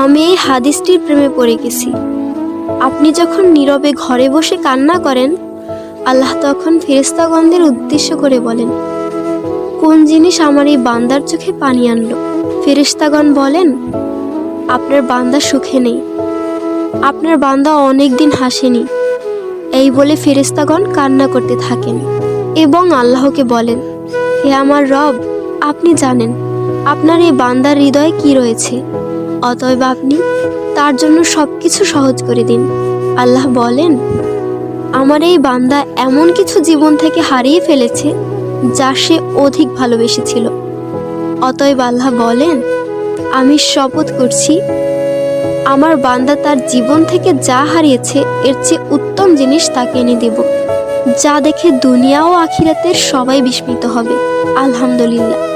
আমি এই হাদিসটির প্রেমে পড়ে গেছি। আপনি যখন নীরবে ঘরে বসে কান্না করেন, আল্লাহ তখন ফেরেশতাগণদের উদ্দেশ্য করে বলেন, কোন জিনিস আমার এই বান্দার চোখে পানি আনলো? ফেরেশতাগণ বলেন, আপনার বান্দা সুখে নেই, আপনার বান্দা অনেক দিন হাসেনি। এই বলে ফেরেশতাগণ কান্না করতে থাকেন এবং আল্লাহকে বলেন, হে আমার রব, আপনি জানেন আপনার এই বান্দার হৃদয়ে কি রয়েছে, অতএব আপনি তার জন্য সবকিছু সহজ করে দিন। আল্লাহ বলেন, আমার এই বান্দা এমন কিছু জীবন থেকে হারিয়ে ফেলেছে যা সে অধিক ভালোবেসেছিল। অতএব আল্লাহ বলেন, আমি শপথ করছি, আমার বান্দা তার জীবন থেকে যা হারিয়েছে এর চেয়ে উত্তম জিনিস তাকে এনে দেব, যা দেখে দুনিয়া ও আখিরাতের সবাই বিস্মিত হবে। আলহামদুলিল্লাহ।